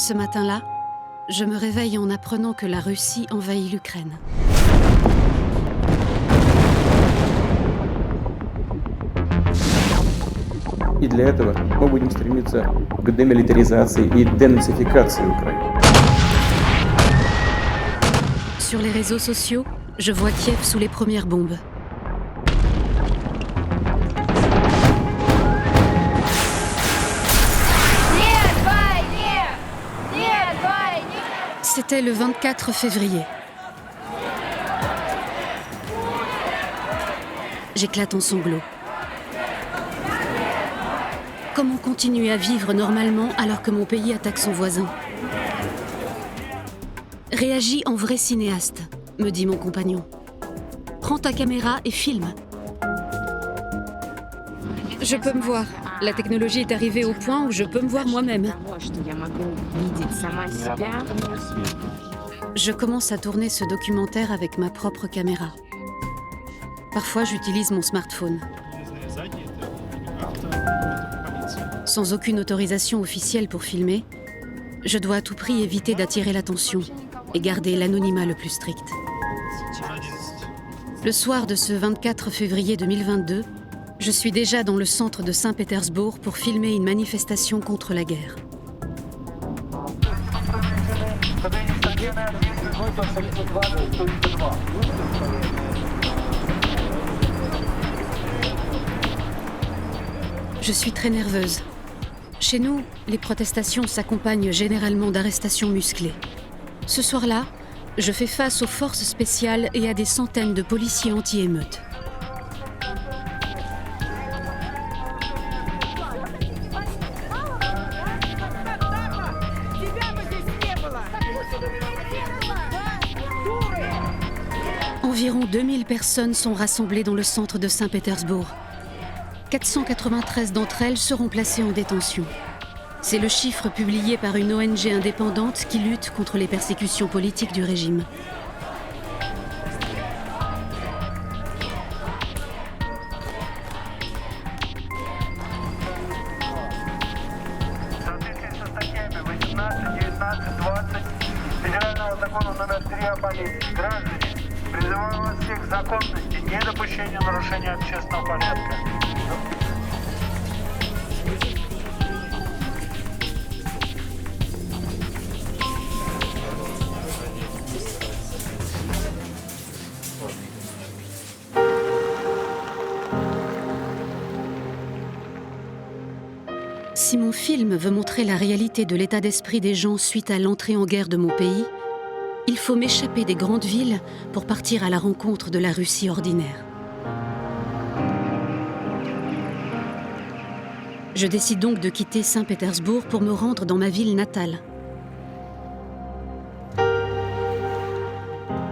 Ce matin-là, je me réveille en apprenant que la Russie envahit l'Ukraine. И для этого мы будем стремиться к демилитаризации и денацификации Украины. Sur les réseaux sociaux, je vois Kiev sous les premières bombes. C'était le 24 février. J'éclate en sanglots. Comment continuer à vivre normalement alors que mon pays attaque son voisin ? Réagis en vrai cinéaste, me dit mon compagnon. Prends ta caméra et filme. Je peux me voir. La technologie est arrivée au point où je peux me voir moi-même. Je commence à tourner ce documentaire avec ma propre caméra. Parfois, j'utilise mon smartphone. Sans aucune autorisation officielle pour filmer, je dois à tout prix éviter d'attirer l'attention et garder l'anonymat le plus strict. Le soir de ce 24 février 2022, je suis déjà dans le centre de Saint-Pétersbourg pour filmer une manifestation contre la guerre. Je suis très nerveuse. Chez nous, les protestations s'accompagnent généralement d'arrestations musclées. Ce soir-là, je fais face aux forces spéciales et à des centaines de policiers anti-émeutes. Environ 2000 personnes sont rassemblées dans le centre de Saint-Pétersbourg. 493 d'entre elles seront placées en détention. C'est le chiffre publié par une ONG indépendante qui lutte contre les persécutions politiques du régime. Призываю вас всех к законности, недопущению нарушения общественного порядка. Si mon film veut montrer la réalité de l'état d'esprit des gens suite à l'entrée en guerre de mon pays, il faut m'échapper des grandes villes pour partir à la rencontre de la Russie ordinaire. Je décide donc de quitter Saint-Pétersbourg pour me rendre dans ma ville natale.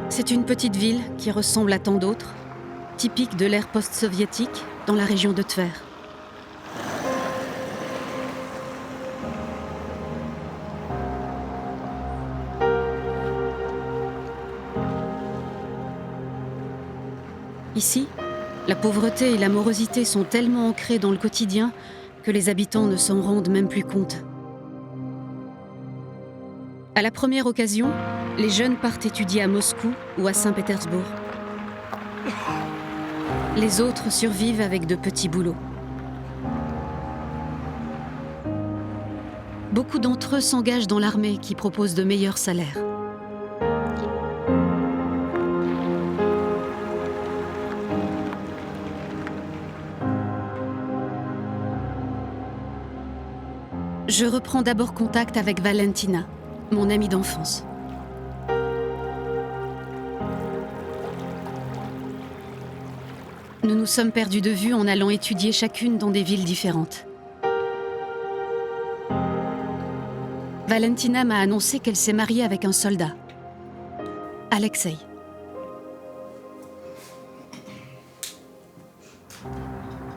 C'est une petite ville qui ressemble à tant d'autres, typique de l'ère post-soviétique dans la région de Tver. Ici, la pauvreté et la morosité sont tellement ancrées dans le quotidien que les habitants ne s'en rendent même plus compte. À la première occasion, les jeunes partent étudier à Moscou ou à Saint-Pétersbourg. Les autres survivent avec de petits boulots. Beaucoup d'entre eux s'engagent dans l'armée qui propose de meilleurs salaires. Je reprends d'abord contact avec Valentina, mon amie d'enfance. Nous nous sommes perdus de vue en allant étudier chacune dans des villes différentes. Valentina m'a annoncé qu'elle s'est mariée avec un soldat, Alexei.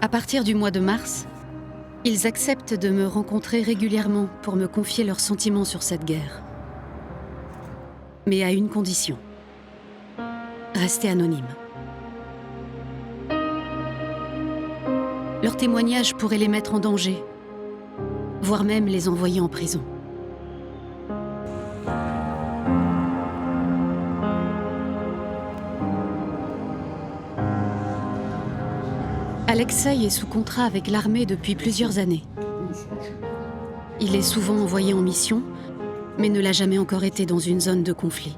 À partir du mois de mars, ils acceptent de me rencontrer régulièrement pour me confier leurs sentiments sur cette guerre. Mais à une condition. Rester anonyme. Leur témoignage pourrait les mettre en danger, voire même les envoyer en prison. Alexei est sous contrat avec l'armée depuis plusieurs années. Il est souvent envoyé en mission, mais ne l'a jamais encore été dans une zone de conflit.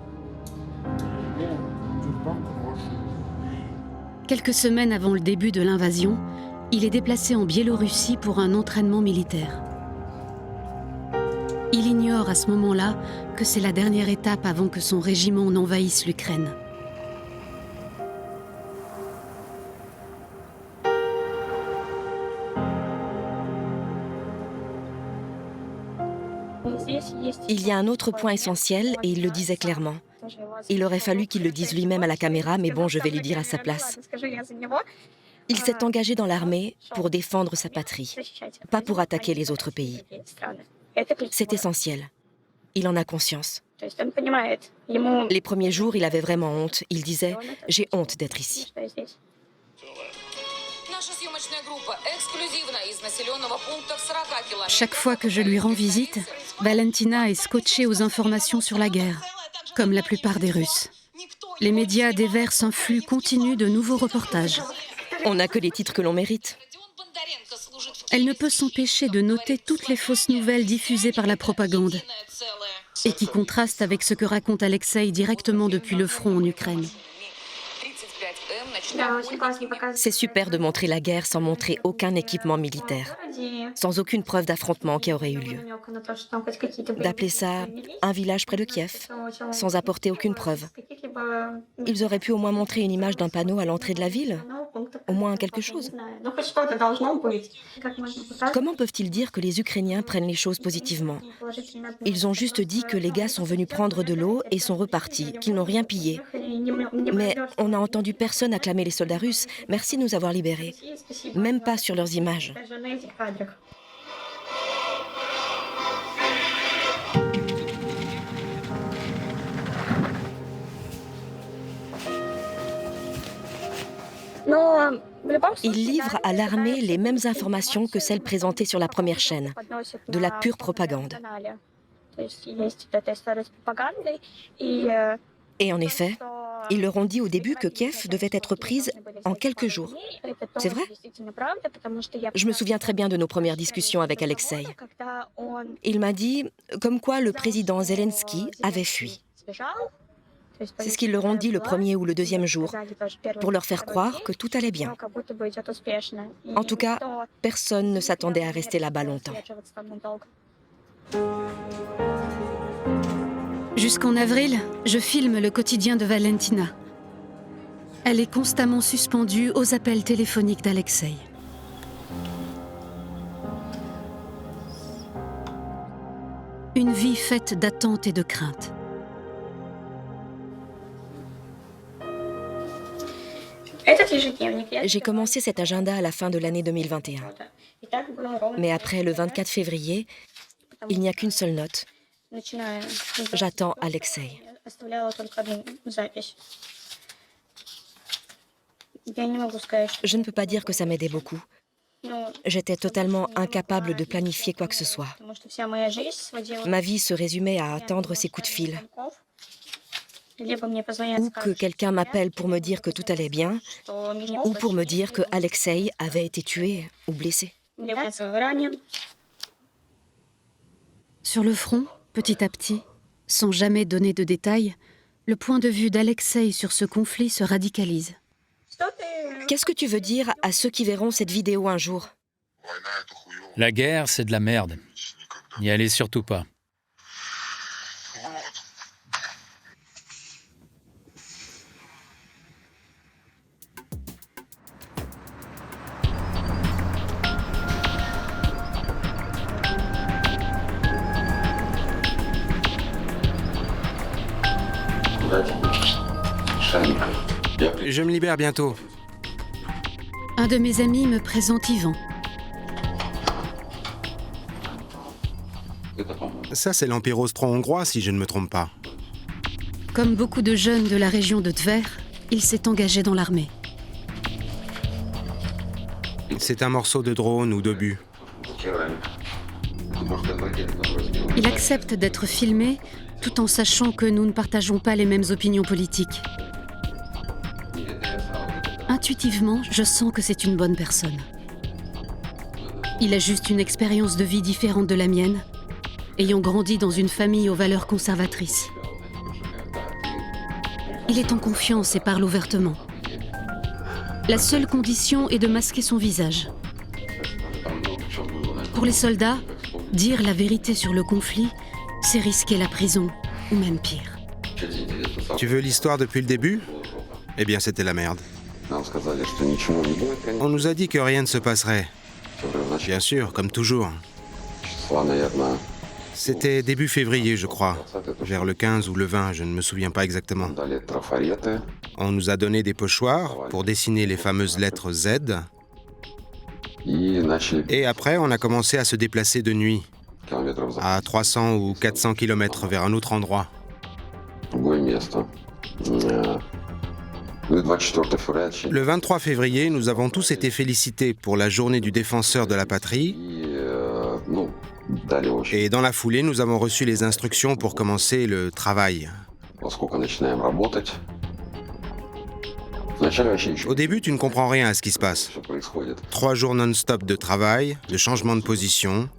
Quelques semaines avant le début de l'invasion, il est déplacé en Biélorussie pour un entraînement militaire. Il ignore à ce moment-là que c'est la dernière étape avant que son régiment n'envahisse l'Ukraine. Il y a un autre point essentiel et il le disait clairement. Il aurait fallu qu'il le dise lui-même à la caméra, mais bon, je vais lui dire à sa place. Il s'est engagé dans l'armée pour défendre sa patrie, pas pour attaquer les autres pays. C'est essentiel. Il en a conscience. Les premiers jours, il avait vraiment honte. Il disait « J'ai honte d'être ici ». Chaque fois que je lui rends visite, Valentina est scotchée aux informations sur la guerre, comme la plupart des Russes. Les médias déversent un flux continu de nouveaux reportages. On n'a que les titres que l'on mérite. Elle ne peut s'empêcher de noter toutes les fausses nouvelles diffusées par la propagande et qui contrastent avec ce que raconte Alexei directement depuis le front en Ukraine. C'est super de montrer la guerre sans montrer aucun équipement militaire, sans aucune preuve d'affrontement qui aurait eu lieu. D'appeler ça un village près de Kiev, sans apporter aucune preuve. Ils auraient pu au moins montrer une image d'un panneau à l'entrée de la ville, au moins quelque chose. Comment peuvent-ils dire que les Ukrainiens prennent les choses positivement? Ils ont juste dit que les gars sont venus prendre de l'eau et sont repartis, qu'ils n'ont rien pillé. Mais on n'a entendu personne acclamer les soldats russes. Merci de nous avoir libérés. Même pas sur leurs images. Il livre à l'armée les mêmes informations que celles présentées sur la première chaîne, de la pure propagande. Et en effet, ils leur ont dit au début que Kiev devait être prise en quelques jours. C'est vrai? Je me souviens très bien de nos premières discussions avec Alexei. Il m'a dit comme quoi le président Zelensky avait fui. C'est ce qu'ils leur ont dit le premier ou le deuxième jour, pour leur faire croire que tout allait bien. En tout cas, personne ne s'attendait à rester là-bas longtemps. Jusqu'en avril, je filme le quotidien de Valentina. Elle est constamment suspendue aux appels téléphoniques d'Alexei. Une vie faite d'attentes et de craintes. J'ai commencé cet agenda à la fin de l'année 2021. Mais après le 24 février, il n'y a qu'une seule note. J'attends Alexei. Je ne peux pas dire que ça m'aidait beaucoup. J'étais totalement incapable de planifier quoi que ce soit. Ma vie se résumait à attendre ces coups de fil. Ou que quelqu'un m'appelle pour me dire que tout allait bien, ou pour me dire que Alexei avait été tué ou blessé. Sur le front, petit à petit, sans jamais donner de détails, le point de vue d'Alexei sur ce conflit se radicalise. Qu'est-ce que tu veux dire à ceux qui verront cette vidéo un jour? La guerre, c'est de la merde. N'y allez surtout pas. Je me libère bientôt. Un de mes amis me présente Ivan. Ça, c'est l'Empire austro-hongrois, si je ne me trompe pas. Comme beaucoup de jeunes de la région de Tver, il s'est engagé dans l'armée. C'est un morceau de drone ou d'obus. Il accepte d'être filmé tout en sachant que nous ne partageons pas les mêmes opinions politiques. Intuitivement, je sens que c'est une bonne personne. Il a juste une expérience de vie différente de la mienne, ayant grandi dans une famille aux valeurs conservatrices. Il est en confiance et parle ouvertement. La seule condition est de masquer son visage. Pour les soldats, dire la vérité sur le conflit, c'est risquer la prison, ou même pire. Tu veux l'histoire depuis le début? Eh bien, c'était la merde. On nous a dit que rien ne se passerait. Bien sûr, comme toujours. C'était début février, je crois. Vers le 15 ou le 20, je ne me souviens pas exactement. On nous a donné des pochoirs pour dessiner les fameuses lettres Z. Et après, on a commencé à se déplacer de nuit, à 300 ou 400 km vers un autre endroit. Le 23 février, nous avons tous été félicités pour la journée du défenseur de la patrie. Et dans la foulée, nous avons reçu les instructions pour commencer le travail. Au début, tu ne comprends rien à ce qui se passe. 3 jours non-stop de travail, de changement de position.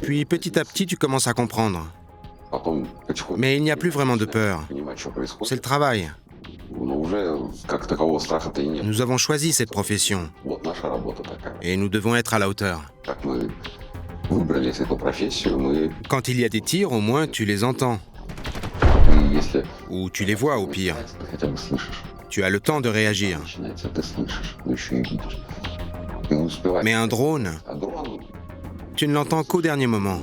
Puis petit à petit, tu commences à comprendre. Mais il n'y a plus vraiment de peur. C'est le travail. Nous avons choisi cette profession. Et nous devons être à la hauteur. Quand il y a des tirs, au moins, tu les entends. Ou tu les vois, au pire. Tu as le temps de réagir. Mais un drone, tu ne l'entends qu'au dernier moment.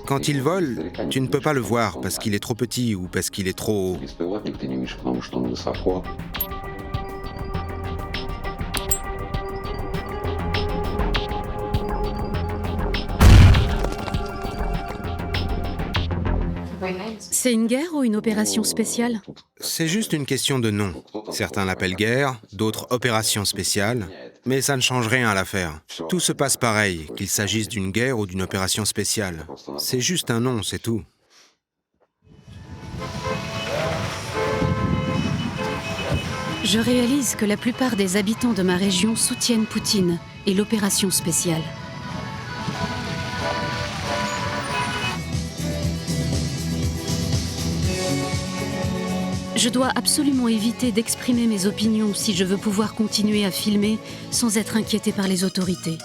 Quand il vole, tu ne peux pas le voir parce qu'il est trop petit ou parce qu'il est trop haut. C'est une guerre ou une opération spéciale? C'est juste une question de nom. Certains l'appellent guerre, d'autres opération spéciale, mais ça ne change rien à l'affaire. Tout se passe pareil, qu'il s'agisse d'une guerre ou d'une opération spéciale. C'est juste un nom, c'est tout. Je réalise que la plupart des habitants de ma région soutiennent Poutine et l'opération spéciale. Je dois absolument éviter d'exprimer mes opinions si je veux pouvoir continuer à filmer sans être inquiété par les autorités.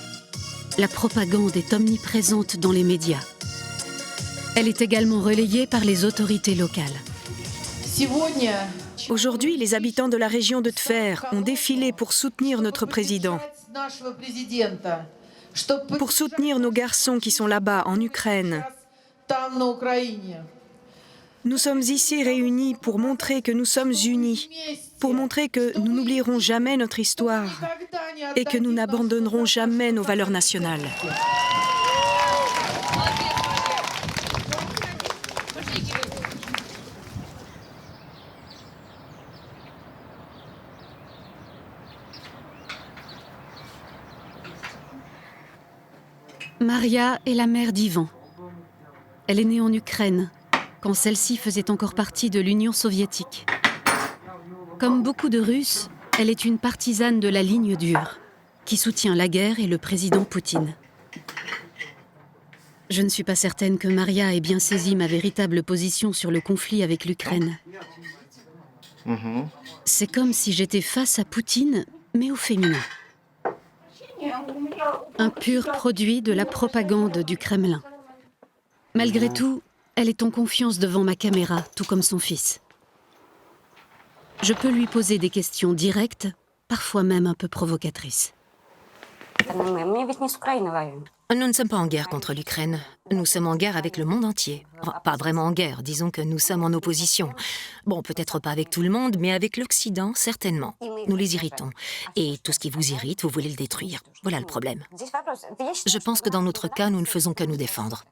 La propagande est omniprésente dans les médias. Elle est également relayée par les autorités locales. Aujourd'hui, les habitants de la région de Tver ont défilé pour soutenir notre président, pour soutenir nos garçons qui sont là-bas, en Ukraine. Nous sommes ici réunis pour montrer que nous sommes unis, pour montrer que nous n'oublierons jamais notre histoire et que nous n'abandonnerons jamais nos valeurs nationales. Maria est la mère d'Ivan. Elle est née en Ukraine, quand celle-ci faisait encore partie de l'Union soviétique. Comme beaucoup de Russes, elle est une partisane de la ligne dure, qui soutient la guerre et le président Poutine. Je ne suis pas certaine que Maria ait bien saisi ma véritable position sur le conflit avec l'Ukraine. C'est comme si j'étais face à Poutine, mais au féminin. Un pur produit de la propagande du Kremlin. Malgré tout, elle est en confiance devant ma caméra, tout comme son fils. Je peux lui poser des questions directes, parfois même un peu provocatrices. Nous ne sommes pas en guerre contre l'Ukraine. Nous sommes en guerre avec le monde entier. Enfin, pas vraiment en guerre, disons que nous sommes en opposition. Bon, peut-être pas avec tout le monde, mais avec l'Occident, certainement. Nous les irritons. Et tout ce qui vous irrite, vous voulez le détruire. Voilà le problème. Je pense que dans notre cas, nous ne faisons que nous défendre.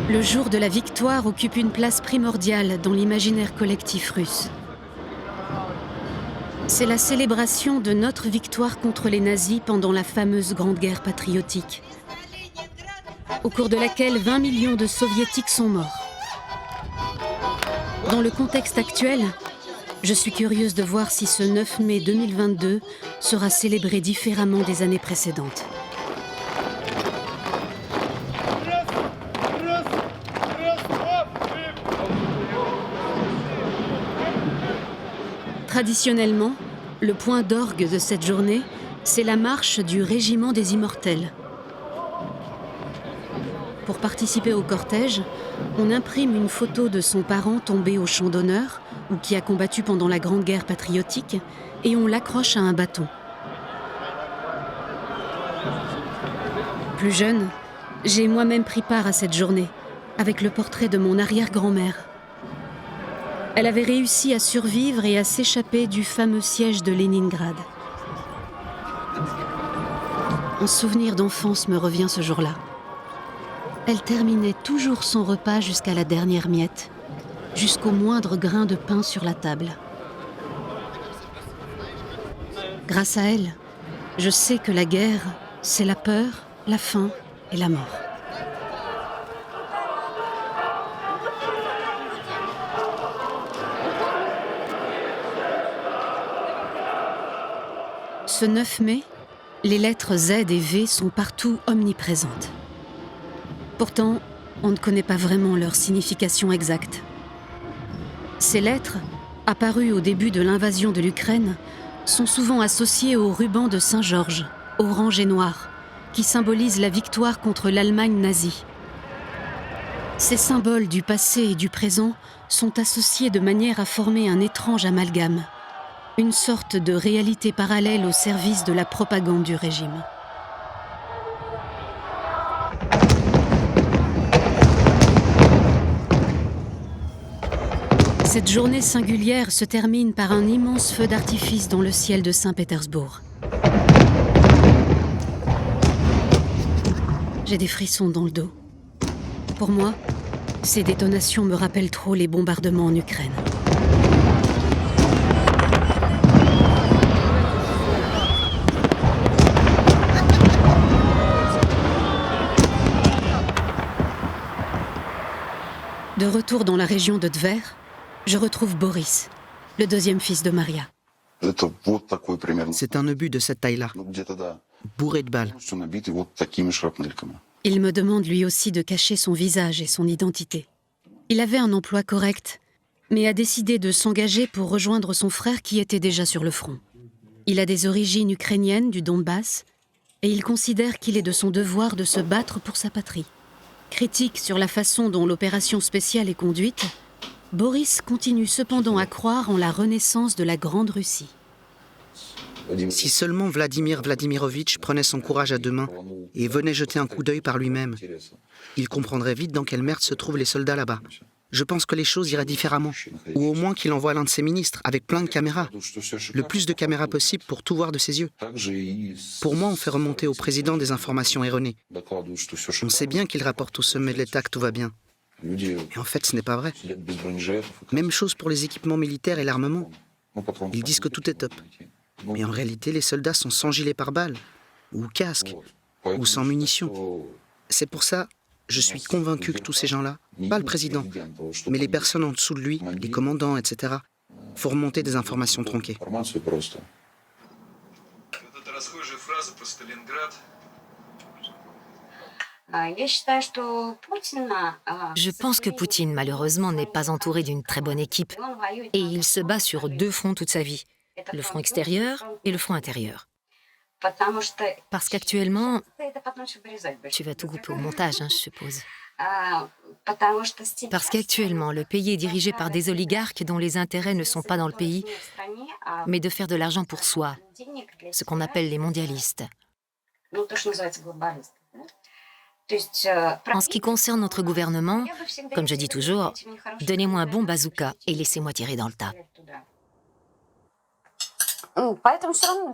Le jour de la victoire occupe une place primordiale dans l'imaginaire collectif russe. C'est la célébration de notre victoire contre les nazis pendant la fameuse Grande Guerre patriotique, au cours de laquelle 20 millions de soviétiques sont morts. Dans le contexte actuel, je suis curieuse de voir si ce 9 mai 2022 sera célébré différemment des années précédentes. Traditionnellement, le point d'orgue de cette journée, c'est la marche du Régiment des Immortels. Pour participer au cortège, on imprime une photo de son parent tombé au champ d'honneur ou qui a combattu pendant la Grande Guerre patriotique et on l'accroche à un bâton. Plus jeune, j'ai moi-même pris part à cette journée, avec le portrait de mon arrière-grand-mère. Elle avait réussi à survivre et à s'échapper du fameux siège de Leningrad. Un souvenir d'enfance me revient ce jour-là. Elle terminait toujours son repas jusqu'à la dernière miette, jusqu'au moindre grain de pain sur la table. Grâce à elle, je sais que la guerre, c'est la peur, la faim et la mort. Ce 9 mai, les lettres Z et V sont partout omniprésentes. Pourtant, on ne connaît pas vraiment leur signification exacte. Ces lettres, apparues au début de l'invasion de l'Ukraine, sont souvent associées au ruban de Saint-Georges, orange et noir, qui symbolise la victoire contre l'Allemagne nazie. Ces symboles du passé et du présent sont associés de manière à former un étrange amalgame, une sorte de réalité parallèle au service de la propagande du régime. Cette journée singulière se termine par un immense feu d'artifice dans le ciel de Saint-Pétersbourg. J'ai des frissons dans le dos. Pour moi, ces détonations me rappellent trop les bombardements en Ukraine. De retour dans la région de Tver, je retrouve Boris, le deuxième fils de Maria. C'est un obus de cette taille-là, bourré de balles. Il me demande lui aussi de cacher son visage et son identité. Il avait un emploi correct, mais a décidé de s'engager pour rejoindre son frère qui était déjà sur le front. Il a des origines ukrainiennes du Donbass et il considère qu'il est de son devoir de se battre pour sa patrie. Critique sur la façon dont l'opération spéciale est conduite, Boris continue cependant à croire en la renaissance de la Grande Russie. Si seulement Vladimir Vladimirovitch prenait son courage à deux mains et venait jeter un coup d'œil par lui-même, il comprendrait vite dans quelle merde se trouvent les soldats là-bas. Je pense que les choses iraient différemment. Ou au moins qu'il envoie l'un de ses ministres avec plein de caméras. Le plus de caméras possible pour tout voir de ses yeux. Pour moi, on fait remonter au président des informations erronées. On sait bien qu'il rapporte au sommet de l'État que tout va bien. Et en fait, ce n'est pas vrai. Même chose pour les équipements militaires et l'armement. Ils disent que tout est top. Mais en réalité, les soldats sont sans gilet pare-balles, ou casque, ou sans munitions. C'est pour ça, je suis convaincu que tous ces gens-là, pas le président, mais les personnes en dessous de lui, les commandants, etc., font remonter des informations tronquées. Je pense que Poutine, malheureusement, n'est pas entouré d'une très bonne équipe. Et il se bat sur 2 fronts toute sa vie. Le front extérieur et le front intérieur. Parce qu'actuellement... Tu vas tout couper au montage, je suppose. Parce qu'actuellement, le pays est dirigé par des oligarques dont les intérêts ne sont pas dans le pays, mais de faire de l'argent pour soi, ce qu'on appelle les mondialistes. En ce qui concerne notre gouvernement, comme je dis toujours, donnez-moi un bon bazooka et laissez-moi tirer dans le tas.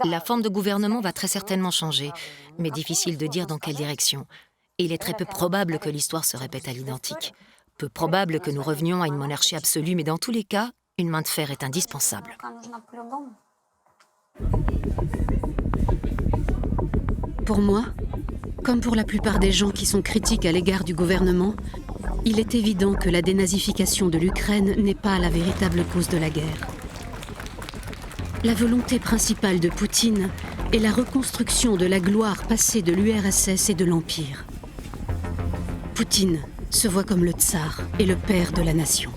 La forme de gouvernement va très certainement changer, mais difficile de dire dans quelle direction. Et il est très peu probable que l'histoire se répète à l'identique. Peu probable que nous revenions à une monarchie absolue, mais dans tous les cas, une main de fer est indispensable. Pour moi, comme pour la plupart des gens qui sont critiques à l'égard du gouvernement, il est évident que la dénazification de l'Ukraine n'est pas la véritable cause de la guerre. La volonté principale de Poutine est la reconstruction de la gloire passée de l'URSS et de l'Empire. Poutine se voit comme le tsar et le père de la nation.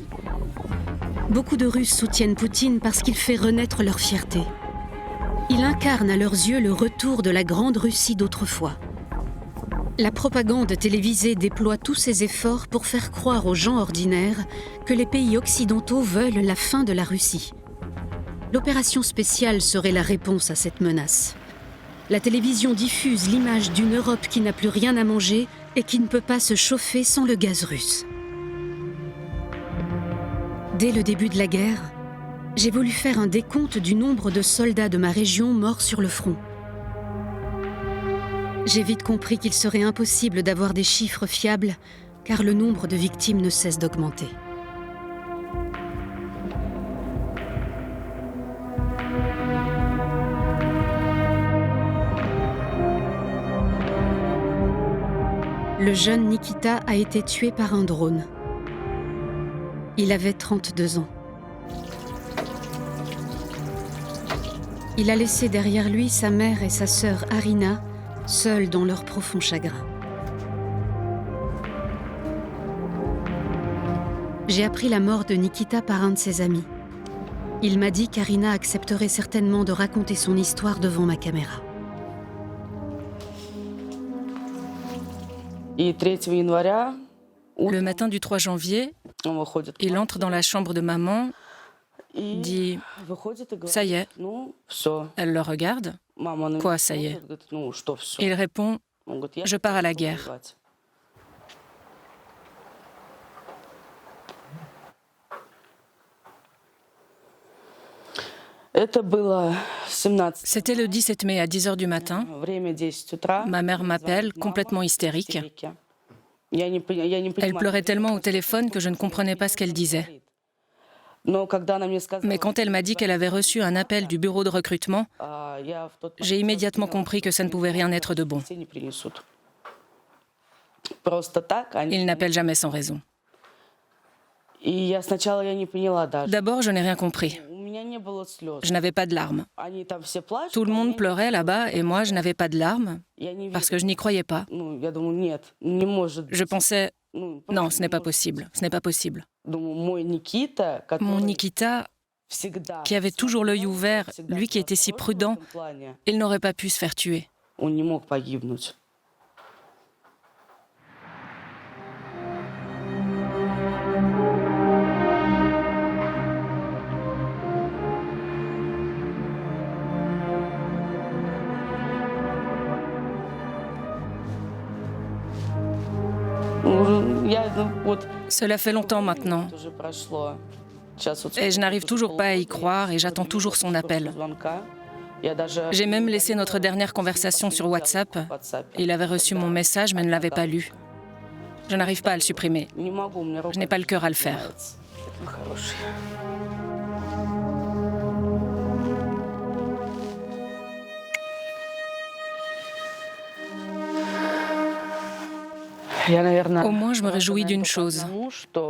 Beaucoup de Russes soutiennent Poutine parce qu'il fait renaître leur fierté. Il incarne à leurs yeux le retour de la grande Russie d'autrefois. La propagande télévisée déploie tous ses efforts pour faire croire aux gens ordinaires que les pays occidentaux veulent la fin de la Russie. L'opération spéciale serait la réponse à cette menace. La télévision diffuse l'image d'une Europe qui n'a plus rien à manger et qui ne peut pas se chauffer sans le gaz russe. Dès le début de la guerre, j'ai voulu faire un décompte du nombre de soldats de ma région morts sur le front. J'ai vite compris qu'il serait impossible d'avoir des chiffres fiables, car le nombre de victimes ne cesse d'augmenter. Le jeune Nikita a été tué par un drone. Il avait 32 ans. Il a laissé derrière lui sa mère et sa sœur Arina, seules dans leur profond chagrin. J'ai appris la mort de Nikita par un de ses amis. Il m'a dit qu'Arina accepterait certainement de raconter son histoire devant ma caméra. Le matin du 3 janvier, il entre dans la chambre de maman, dit « Ça y est ». Elle le regarde. « Quoi, ça y est ?» Il répond « Je pars à la guerre ». C'était le 17 mai à 10h du matin. Ma mère m'appelle, complètement hystérique. Elle pleurait tellement au téléphone que je ne comprenais pas ce qu'elle disait. Mais quand elle m'a dit qu'elle avait reçu un appel du bureau de recrutement, j'ai immédiatement compris que ça ne pouvait rien être de bon. Ils n'appellent jamais sans raison. D'abord, je n'ai rien compris. Je n'avais pas de larmes. Tout le monde pleurait là-bas et moi, je n'avais pas de larmes parce que je n'y croyais pas. Je pensais, non, ce n'est pas possible, ce n'est pas possible. Mon Nikita, qui avait toujours l'œil ouvert, lui qui était si prudent, il n'aurait pas pu se faire tuer. Cela fait longtemps maintenant. Et je n'arrive toujours pas à y croire et j'attends toujours son appel. J'ai même laissé notre dernière conversation sur WhatsApp. Il avait reçu mon message mais ne l'avait pas lu. Je n'arrive pas à le supprimer. Je n'ai pas le cœur à le faire. Au moins, je me réjouis d'une chose,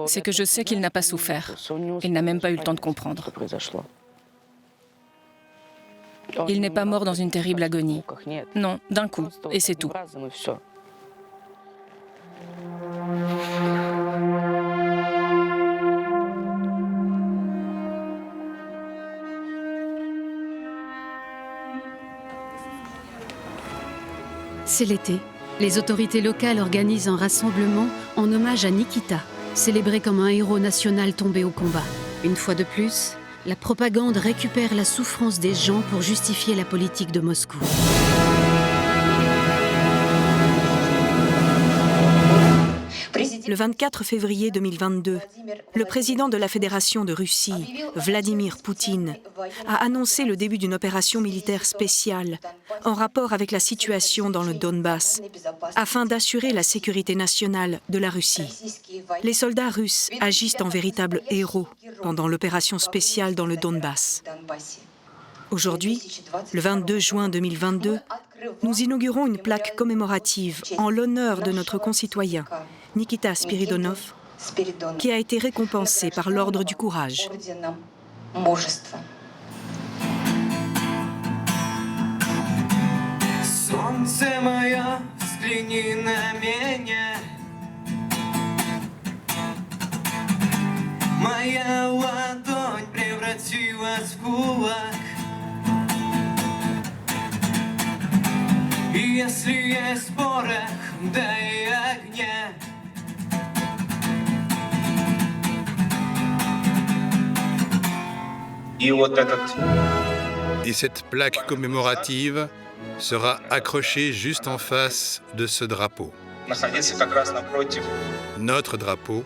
c'est que je sais qu'il n'a pas souffert. Il n'a même pas eu le temps de comprendre. Il n'est pas mort dans une terrible agonie. Non, d'un coup, et c'est tout. C'est l'été. Les autorités locales organisent un rassemblement en hommage à Nikita, célébré comme un héros national tombé au combat. Une fois de plus, la propagande récupère la souffrance des gens pour justifier la politique de Moscou. Le 24 février 2022, le président de la Fédération de Russie, Vladimir Poutine, a annoncé le début d'une opération militaire spéciale en rapport avec la situation dans le Donbass, afin d'assurer la sécurité nationale de la Russie. Les soldats russes agissent en véritables héros pendant l'opération spéciale dans le Donbass. Aujourd'hui, le 22 juin 2022, nous inaugurons une plaque commémorative en l'honneur de notre concitoyen, Nikita Spiridonov, qui a été récompensé par l'Ordre du Courage. Если есть порох, дай огня. Et cette plaque commémorative sera accrochée juste en face de ce drapeau. Notre drapeau,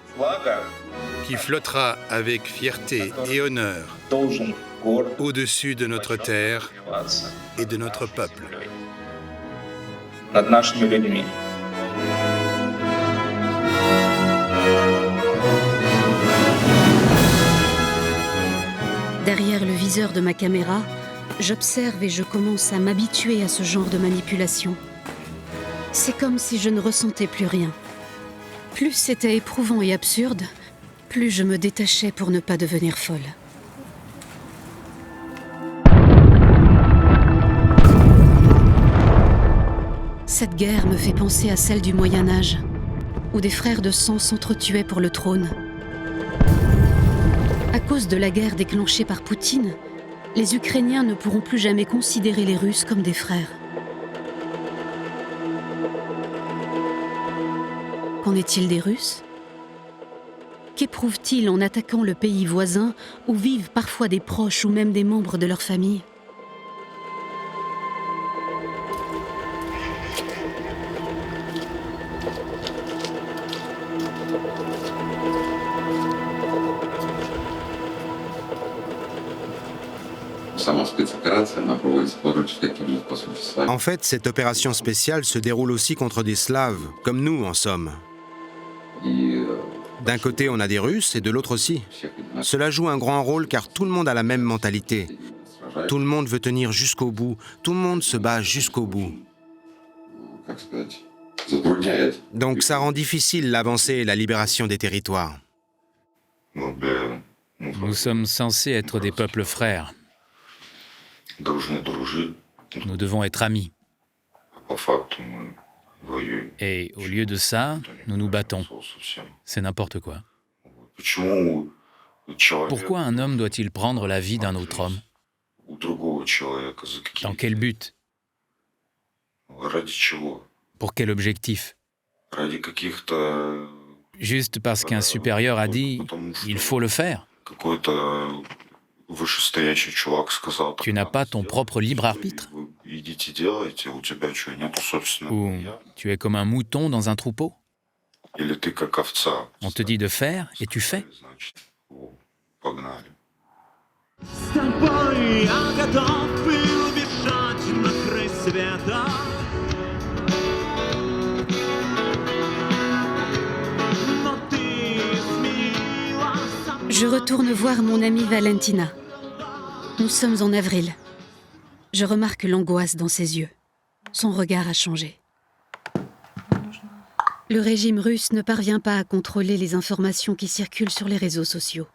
qui flottera avec fierté et honneur au-dessus de notre terre et de notre peuple. Derrière le viseur de ma caméra, j'observe et je commence à m'habituer à ce genre de manipulation. C'est comme si je ne ressentais plus rien. Plus c'était éprouvant et absurde, plus je me détachais pour ne pas devenir folle. Cette guerre me fait penser à celle du Moyen-Âge, où des frères de sang s'entretuaient pour le trône. À cause de la guerre déclenchée par Poutine, les Ukrainiens ne pourront plus jamais considérer les Russes comme des frères. Qu'en est-il des Russes ? Qu'éprouvent-ils en attaquant le pays voisin où vivent parfois des proches ou même des membres de leur famille ? En fait, cette opération spéciale se déroule aussi contre des Slaves, comme nous en somme. D'un côté, on a des Russes et de l'autre aussi. Cela joue un grand rôle car tout le monde a la même mentalité. Tout le monde veut tenir jusqu'au bout. Tout le monde se bat jusqu'au bout. Donc ça rend difficile l'avancée et la libération des territoires. Nous sommes censés être des peuples frères. Nous devons être amis. Et au lieu de ça, nous nous battons. C'est n'importe quoi. Pourquoi un homme doit-il prendre la vie d'un autre homme ? Dans quel but ? Pour quel objectif ? Juste parce qu'un supérieur a dit « il faut le faire ». Tu n'as pas ton propre libre arbitre ? Ou tu es comme un mouton dans un troupeau ? On te dit de faire et tu fais. Je retourne voir mon amie Valentina. Nous sommes en avril. Je remarque l'angoisse dans ses yeux. Son regard a changé. Le régime russe ne parvient pas à contrôler les informations qui circulent sur les réseaux sociaux.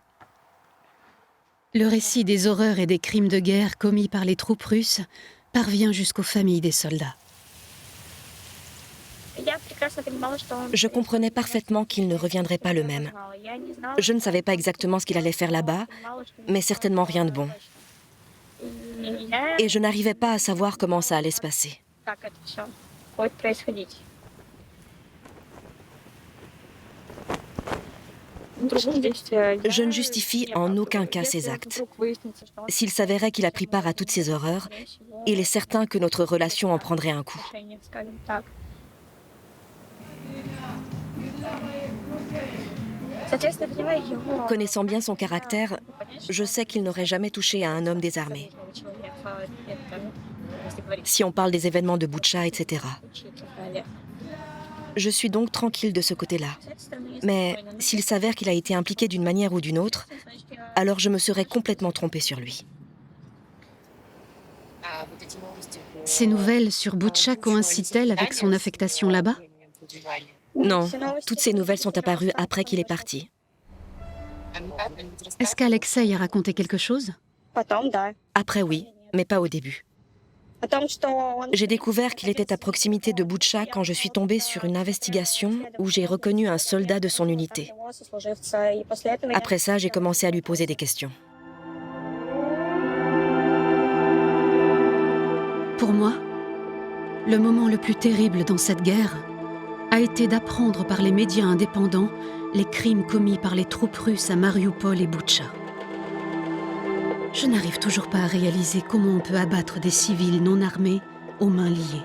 Le récit des horreurs et des crimes de guerre commis par les troupes russes parvient jusqu'aux familles des soldats. Je comprenais parfaitement qu'il ne reviendrait pas le même. Je ne savais pas exactement ce qu'il allait faire là-bas, mais certainement rien de bon. Et je n'arrivais pas à savoir comment ça allait se passer. Je ne justifie en aucun cas ces actes. S'il s'avérait qu'il a pris part à toutes ces horreurs, il est certain que notre relation en prendrait un coup. Connaissant bien son caractère, je sais qu'il n'aurait jamais touché à un homme désarmé. Si on parle des événements de Boutcha, etc. Je suis donc tranquille de ce côté-là. Mais s'il s'avère qu'il a été impliqué d'une manière ou d'une autre, alors je me serais complètement trompée sur lui. Ces nouvelles sur Boutcha coïncident-elles avec son affectation là-bas? Non, toutes ces nouvelles sont apparues après qu'il est parti. Est-ce qu'Alexei a raconté quelque chose? Après oui, mais pas au début. J'ai découvert qu'il était à proximité de Boutcha quand je suis tombée sur une investigation où j'ai reconnu un soldat de son unité. Après ça, j'ai commencé à lui poser des questions. Pour moi, le moment le plus terrible dans cette guerre a été d'apprendre par les médias indépendants les crimes commis par les troupes russes à Marioupol et Boutcha. Je n'arrive toujours pas à réaliser comment on peut abattre des civils non armés aux mains liées.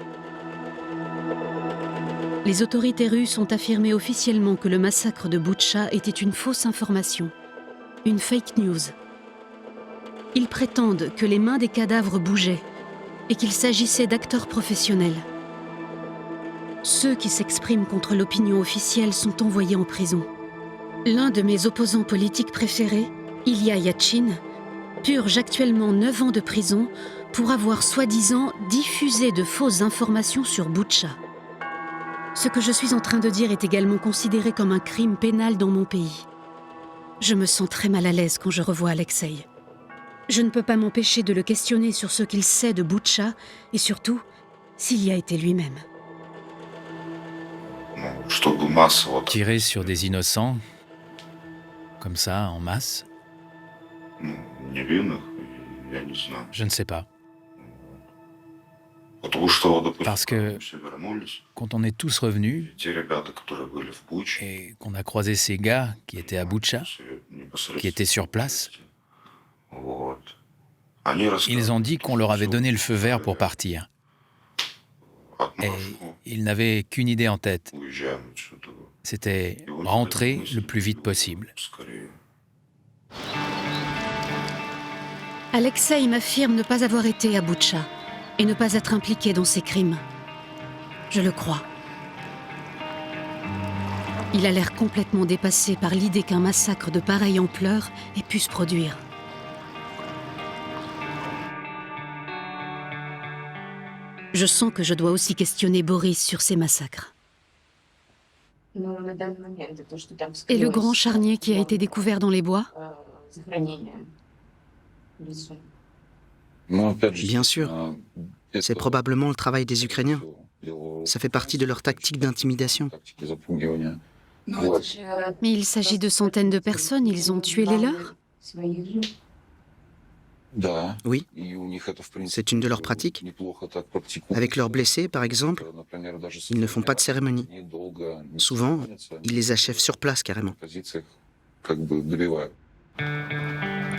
Les autorités russes ont affirmé officiellement que le massacre de Boutcha était une fausse information, une fake news. Ils prétendent que les mains des cadavres bougeaient et qu'il s'agissait d'acteurs professionnels. Ceux qui s'expriment contre l'opinion officielle sont envoyés en prison. L'un de mes opposants politiques préférés, Ilya Yatchin, purge actuellement 9 ans de prison pour avoir soi-disant diffusé de fausses informations sur Boutcha. Ce que je suis en train de dire est également considéré comme un crime pénal dans mon pays. Je me sens très mal à l'aise quand je revois Alexei. Je ne peux pas m'empêcher de le questionner sur ce qu'il sait de Boutcha et surtout, s'il y a été lui-même. Tirer sur des innocents, comme ça, en masse? Je ne sais pas. Parce que quand on est tous revenus et qu'on a croisé ces gars qui étaient à Boutcha, qui étaient sur place, ils ont dit qu'on leur avait donné le feu vert pour partir. Et ils n'avaient qu'une idée en tête. C'était rentrer le plus vite possible. Alexei m'affirme ne pas avoir été à Boutcha et ne pas être impliqué dans ces crimes. Je le crois. Il a l'air complètement dépassé par l'idée qu'un massacre de pareille ampleur ait pu se produire. Je sens que je dois aussi questionner Boris sur ces massacres. Et le grand charnier qui a été découvert dans les bois? Bien sûr. C'est probablement le travail des Ukrainiens. Ça fait partie de leur tactique d'intimidation. Mais il s'agit de centaines de personnes, ils ont tué les leurs? Oui, c'est une de leurs pratiques. Avec leurs blessés, par exemple, ils ne font pas de cérémonie. Souvent, ils les achèvent sur place carrément.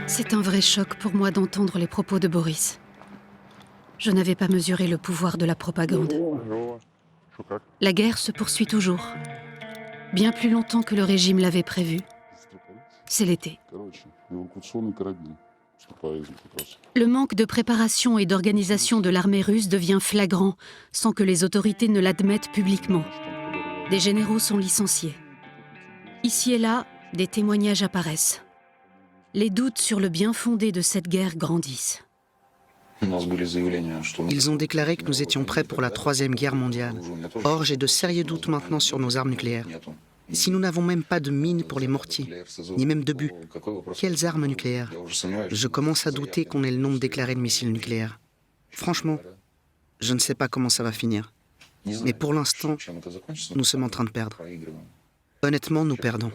C'est un vrai choc pour moi d'entendre les propos de Boris. Je n'avais pas mesuré le pouvoir de la propagande. La guerre se poursuit toujours. Bien plus longtemps que le régime l'avait prévu. C'est l'été. Le manque de préparation et d'organisation de l'armée russe devient flagrant sans que les autorités ne l'admettent publiquement. Des généraux sont licenciés. Ici et là, des témoignages apparaissent. Les doutes sur le bien fondé de cette guerre grandissent. Ils ont déclaré que nous étions prêts pour la Troisième Guerre mondiale. Or, j'ai de sérieux doutes maintenant sur nos armes nucléaires. Si nous n'avons même pas de mines pour les mortiers, ni même de but, quelles armes nucléaires? Je commence à douter qu'on ait le nombre déclaré de missiles nucléaires. Franchement, je ne sais pas comment ça va finir. Mais pour l'instant, nous sommes en train de perdre. Honnêtement, nous perdons.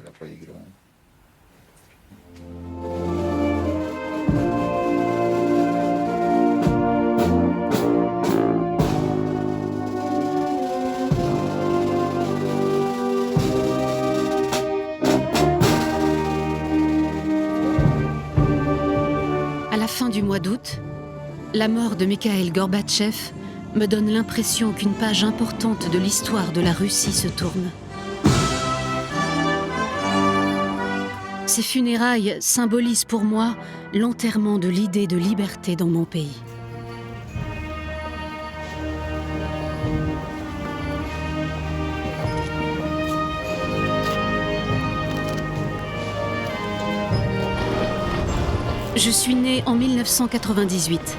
la fin du mois d'août, la mort de Mikhail Gorbatchev me donne l'impression qu'une page importante de l'histoire de la Russie se tourne. Ces funérailles symbolisent pour moi l'enterrement de l'idée de liberté dans mon pays. Je suis née en 1998,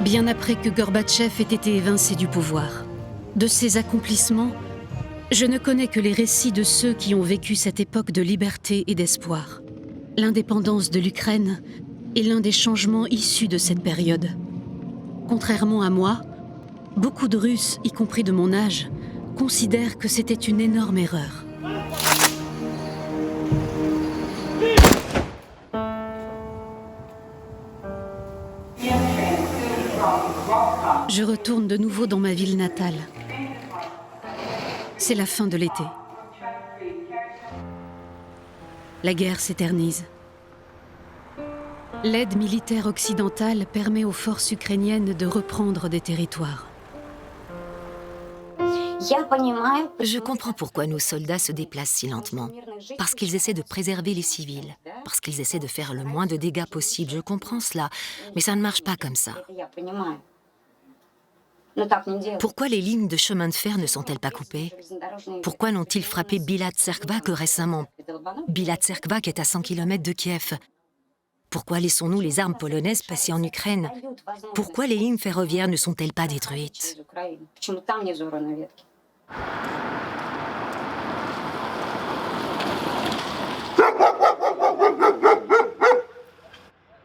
bien après que Gorbatchev ait été évincé du pouvoir. De ses accomplissements, je ne connais que les récits de ceux qui ont vécu cette époque de liberté et d'espoir. L'indépendance de l'Ukraine est l'un des changements issus de cette période. Contrairement à moi, beaucoup de Russes, y compris de mon âge, considèrent que c'était une énorme erreur. Je retourne de nouveau dans ma ville natale. C'est la fin de l'été. La guerre s'éternise. L'aide militaire occidentale permet aux forces ukrainiennes de reprendre des territoires. Je comprends pourquoi nos soldats se déplacent si lentement. Parce qu'ils essaient de préserver les civils. Parce qu'ils essaient de faire le moins de dégâts possible. Je comprends cela. Mais ça ne marche pas comme ça. Pourquoi les lignes de chemin de fer ne sont-elles pas coupées? Pourquoi n'ont-ils frappé Bilatserkva que récemment? Bilatserkva qui est à 100 km de Kiev. Pourquoi laissons-nous les armes polonaises passer en Ukraine? Pourquoi les lignes ferroviaires ne sont-elles pas détruites?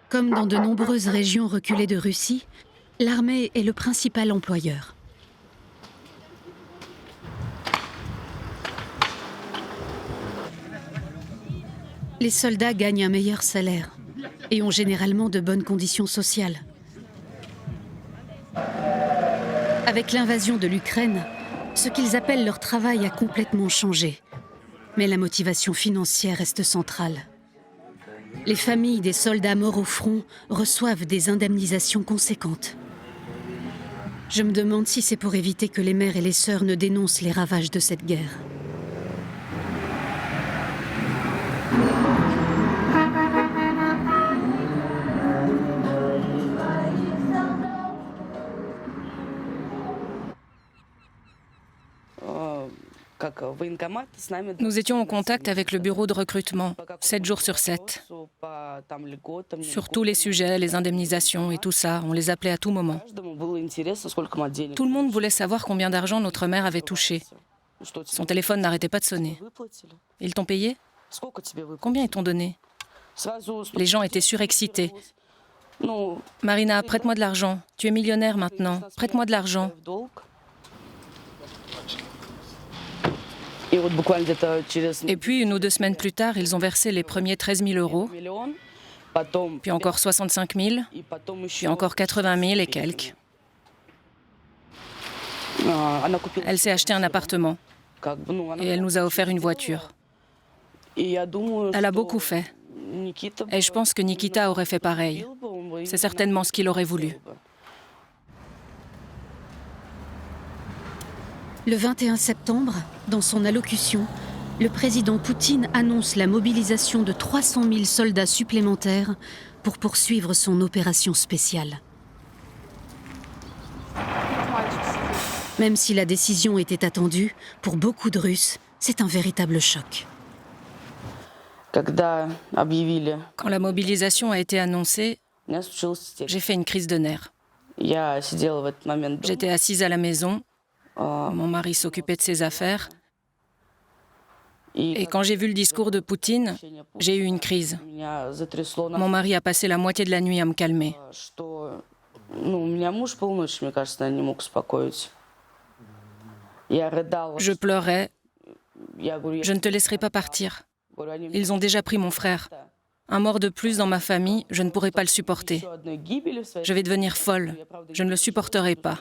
Comme dans de nombreuses régions reculées de Russie, l'armée est le principal employeur. Les soldats gagnent un meilleur salaire et ont généralement de bonnes conditions sociales. Avec l'invasion de l'Ukraine, ce qu'ils appellent leur travail a complètement changé. Mais la motivation financière reste centrale. Les familles des soldats morts au front reçoivent des indemnisations conséquentes. Je me demande si c'est pour éviter que les mères et les sœurs ne dénoncent les ravages de cette guerre. Nous étions en contact avec le bureau de recrutement, 7 jours sur 7. Sur tous les sujets, les indemnisations et tout ça, on les appelait à tout moment. Tout le monde voulait savoir combien d'argent notre mère avait touché. Son téléphone n'arrêtait pas de sonner. Ils t'ont payé? Combien ils t'ont donné? Les gens étaient surexcités. Marina, prête-moi de l'argent. Tu es millionnaire maintenant. Prête-moi de l'argent. Et puis, 1 ou 2 semaines plus tard, ils ont versé les premiers 13 000 euros, puis encore 65 000, puis encore 80 000 et quelques. Elle s'est acheté un appartement et elle nous a offert une voiture. Elle a beaucoup fait. Et je pense que Nikita aurait fait pareil. C'est certainement ce qu'il aurait voulu. Le 21 septembre, dans son allocution, le président Poutine annonce la mobilisation de 300 000 soldats supplémentaires pour poursuivre son opération spéciale. Même si la décision était attendue, pour beaucoup de Russes, c'est un véritable choc. Quand la mobilisation a été annoncée, j'ai fait une crise de nerfs. J'étais assise à la maison. Mon mari s'occupait de ses affaires. Et quand j'ai vu le discours de Poutine, j'ai eu une crise. Mon mari a passé la moitié de la nuit à me calmer. Je pleurais. Je ne te laisserai pas partir. Ils ont déjà pris mon frère. Un mort de plus dans ma famille, je ne pourrai pas le supporter. Je vais devenir folle. Je ne le supporterai pas.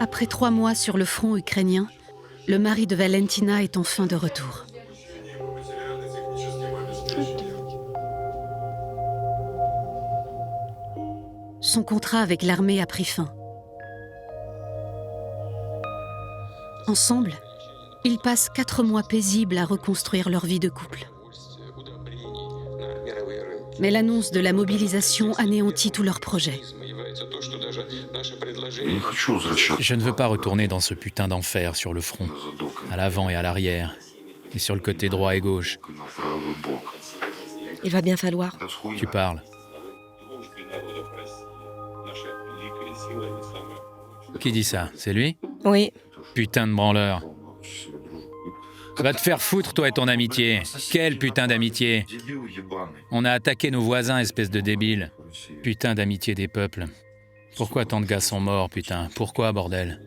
Après 3 mois sur le front ukrainien, le mari de Valentina est enfin de retour. Son contrat avec l'armée a pris fin. Ensemble, ils passent 4 mois paisibles à reconstruire leur vie de couple. Mais l'annonce de la mobilisation anéantit tous leurs projets. Je ne veux pas retourner dans ce putain d'enfer sur le front, à l'avant et à l'arrière, et sur le côté droit et gauche. Il va bien falloir. Tu parles. Qui dit ça? C'est lui? Oui. Putain de branleur. Va te faire foutre, toi et ton amitié. Quelle putain d'amitié? On a attaqué nos voisins, espèce de débile. Putain d'amitié des peuples. Pourquoi tant de gars sont morts, putain? Pourquoi, bordel?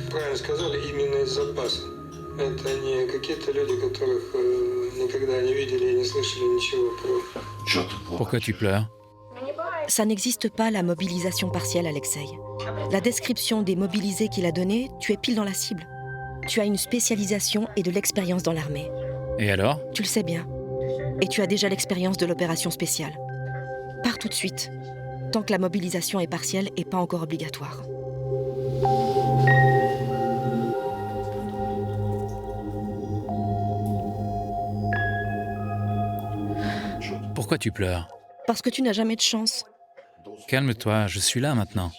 Правильно сказали, именно из запаса. Это не какие-то люди, которых никогда не видели и не слышали ничего про... Pourquoi tu pleures? Ça n'existe pas, la mobilisation partielle, Alexei. La description des mobilisés qu'il a donnée, tu es pile dans la cible. Tu as une spécialisation et de l'expérience dans l'armée. Et alors? Tu le sais bien. Et tu as déjà l'expérience de l'opération spéciale. Pars tout de suite, tant que la mobilisation est partielle et pas encore obligatoire. Pourquoi tu pleures? Parce que tu n'as jamais de chance. Calme-toi, je suis là maintenant.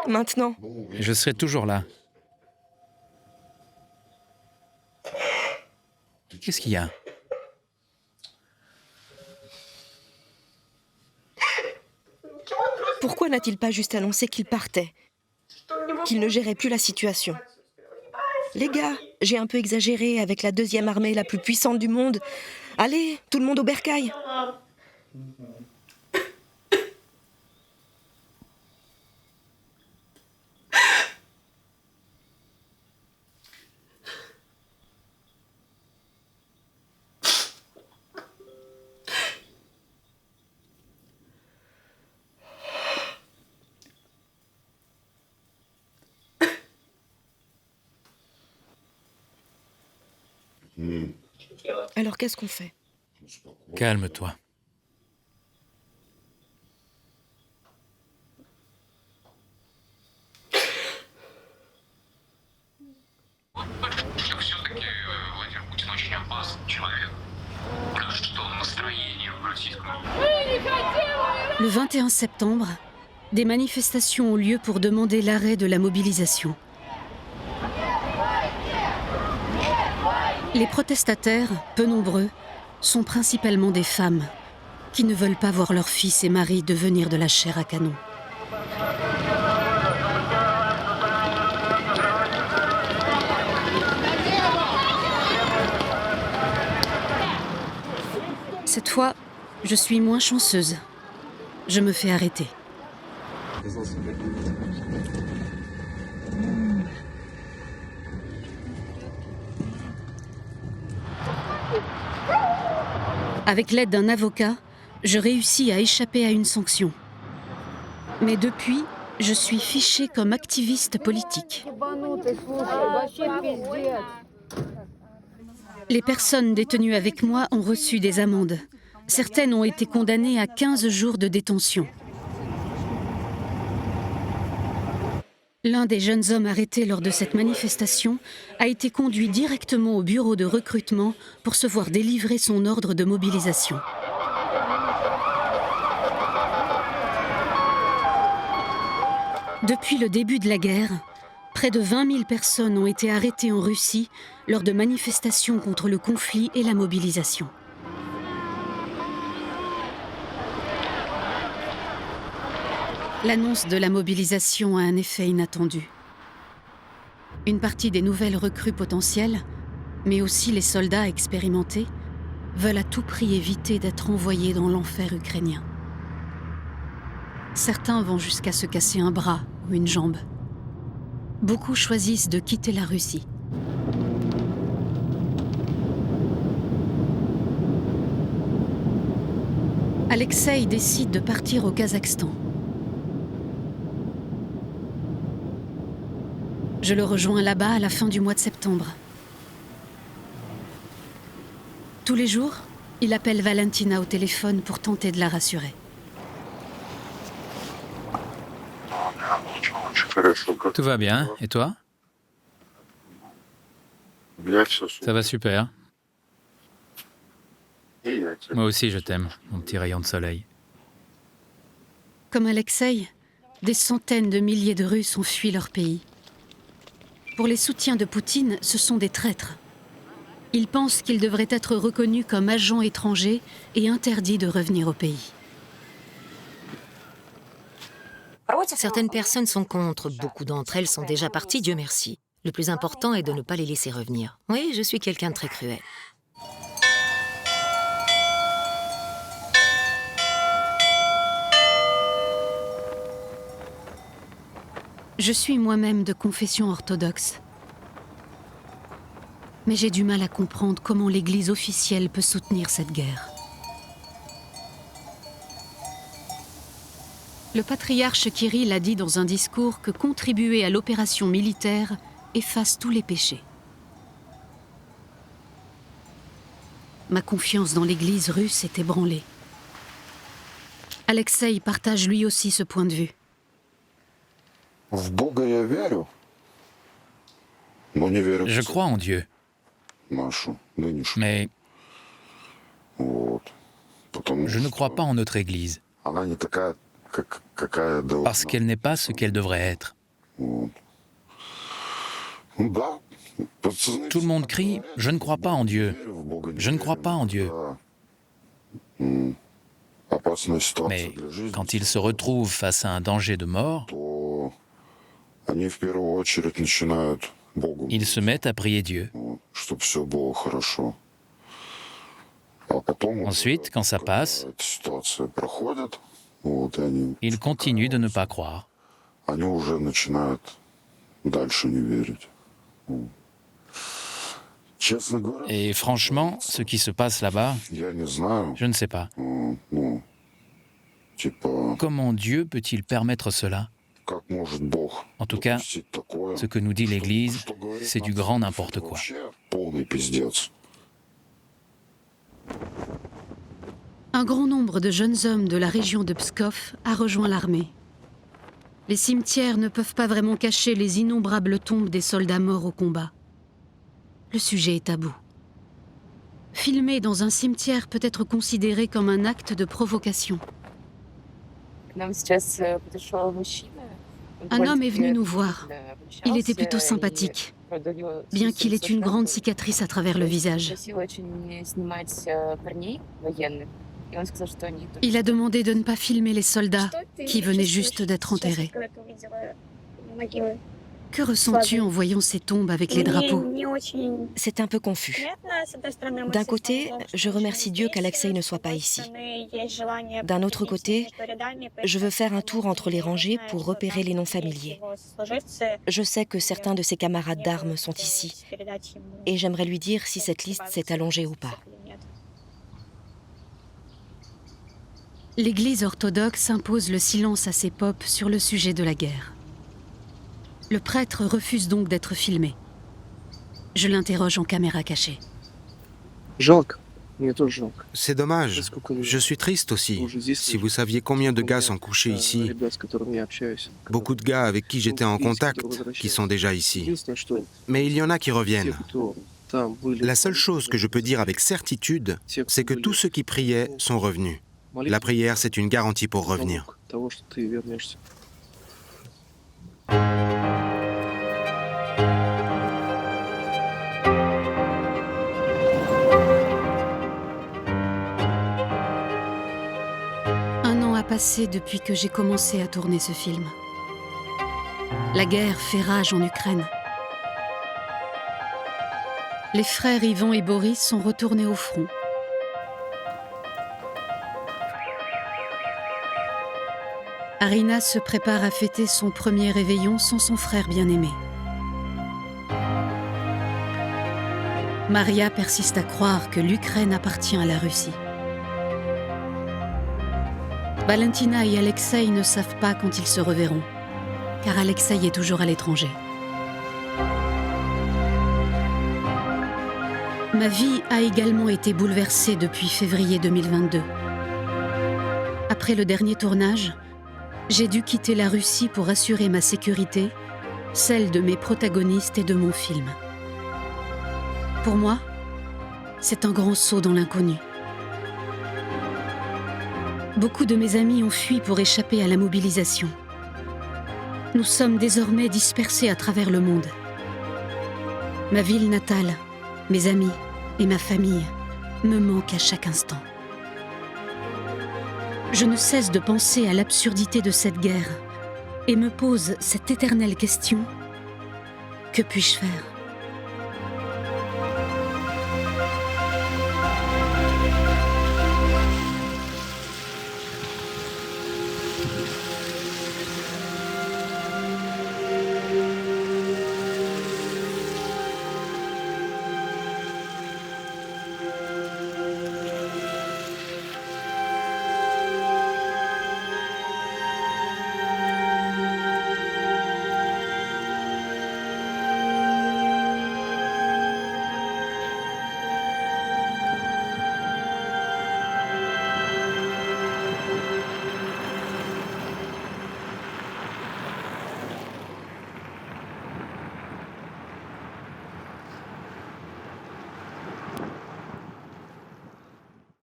Maintenant? Et je serai toujours là. Qu'est-ce qu'il y a? Pourquoi n'a-t-il pas juste annoncé qu'il partait? Qu'il ne gérait plus la situation? Les gars, j'ai un peu exagéré avec la 2e armée la plus puissante du monde. Allez, tout le monde au bercail. Alors qu'est-ce qu'on fait? Calme-toi. Le 21 septembre, des manifestations ont lieu pour demander l'arrêt de la mobilisation. Les protestataires, peu nombreux, sont principalement des femmes qui ne veulent pas voir leurs fils et maris devenir de la chair à canon. Cette fois, je suis moins chanceuse. Je me fais arrêter. Avec l'aide d'un avocat, je réussis à échapper à une sanction. Mais depuis, je suis fichée comme activiste politique. Les personnes détenues avec moi ont reçu des amendes. Certaines ont été condamnées à 15 jours de détention. L'un des jeunes hommes arrêtés lors de cette manifestation a été conduit directement au bureau de recrutement pour se voir délivrer son ordre de mobilisation. Depuis le début de la guerre, près de 20 000 personnes ont été arrêtées en Russie lors de manifestations contre le conflit et la mobilisation. L'annonce de la mobilisation a un effet inattendu. Une partie des nouvelles recrues potentielles, mais aussi les soldats expérimentés, veulent à tout prix éviter d'être envoyés dans l'enfer ukrainien. Certains vont jusqu'à se casser un bras ou une jambe. Beaucoup choisissent de quitter la Russie. Alexei décide de partir au Kazakhstan. Je le rejoins là-bas à la fin du mois de septembre. Tous les jours, il appelle Valentina au téléphone pour tenter de la rassurer. Tout va bien, et toi? Ça va super. Moi aussi je t'aime, mon petit rayon de soleil. Comme Alexei, des centaines de milliers de Russes ont fui leur pays. Pour les soutiens de Poutine, ce sont des traîtres. Ils pensent qu'ils devraient être reconnus comme agents étrangers et interdits de revenir au pays. Certaines personnes sont contre, beaucoup d'entre elles sont déjà parties, Dieu merci. Le plus important est de ne pas les laisser revenir. Oui, je suis quelqu'un de très cruel. Je suis moi-même de confession orthodoxe. Mais j'ai du mal à comprendre comment l'Église officielle peut soutenir cette guerre. Le patriarche Kirill a dit dans un discours que contribuer à l'opération militaire efface tous les péchés. Ma confiance dans l'Église russe est ébranlée. Alexei partage lui aussi ce point de vue. Je crois en Dieu. Mais je ne crois pas en notre Église. Parce qu'elle n'est pas ce qu'elle devrait être. Tout le monde crie « Je ne crois pas en Dieu. Je ne crois pas en Dieu. » Mais quand ils se retrouvent face à un danger de mort, ils se mettent à prier Dieu. Ensuite, quand ça passe, ils continuent de ne pas croire. Et franchement, ce qui se passe là-bas, je ne sais pas. Comment Dieu peut-il permettre cela ? En tout cas, ce que nous dit l'Église, c'est du grand n'importe quoi. Un grand nombre de jeunes hommes de la région de Pskov a rejoint l'armée. Les cimetières ne peuvent pas vraiment cacher les innombrables tombes des soldats morts au combat. Le sujet est tabou. Filmer dans un cimetière peut être considéré comme un acte de provocation. Un homme est venu nous voir. Il était plutôt sympathique, bien qu'il ait une grande cicatrice à travers le visage. Il a demandé de ne pas filmer les soldats qui venaient juste d'être enterrés. Que ressens-tu en voyant ces tombes avec les drapeaux? C'est un peu confus. D'un côté, je remercie Dieu qu'Alexei ne soit pas ici. D'un autre côté, je veux faire un tour entre les rangées pour repérer les noms familiers. Je sais que certains de ses camarades d'armes sont ici, et j'aimerais lui dire si cette liste s'est allongée ou pas. L'Église orthodoxe impose le silence à ses popes sur le sujet de la guerre. Le prêtre refuse donc d'être filmé. Je l'interroge en caméra cachée. C'est dommage. Je suis triste aussi. Si vous saviez combien de gars sont couchés ici, beaucoup de gars avec qui j'étais en contact qui sont déjà ici. Mais il y en a qui reviennent. La seule chose que je peux dire avec certitude, c'est que tous ceux qui priaient sont revenus. La prière, c'est une garantie pour revenir. Un an a passé depuis que j'ai commencé à tourner ce film. La guerre fait rage en Ukraine. Les frères Ivan et Boris sont retournés au front. Arina se prépare à fêter son premier réveillon sans son frère bien-aimé. Maria persiste à croire que l'Ukraine appartient à la Russie. Valentina et Alexei ne savent pas quand ils se reverront, car Alexei est toujours à l'étranger. Ma vie a également été bouleversée depuis février 2022. Après le dernier tournage, j'ai dû quitter la Russie pour assurer ma sécurité, celle de mes protagonistes et de mon film. Pour moi, c'est un grand saut dans l'inconnu. Beaucoup de mes amis ont fui pour échapper à la mobilisation. Nous sommes désormais dispersés à travers le monde. Ma ville natale, mes amis et ma famille me manquent à chaque instant. Je ne cesse de penser à l'absurdité de cette guerre et me pose cette éternelle question: que puis-je faire ?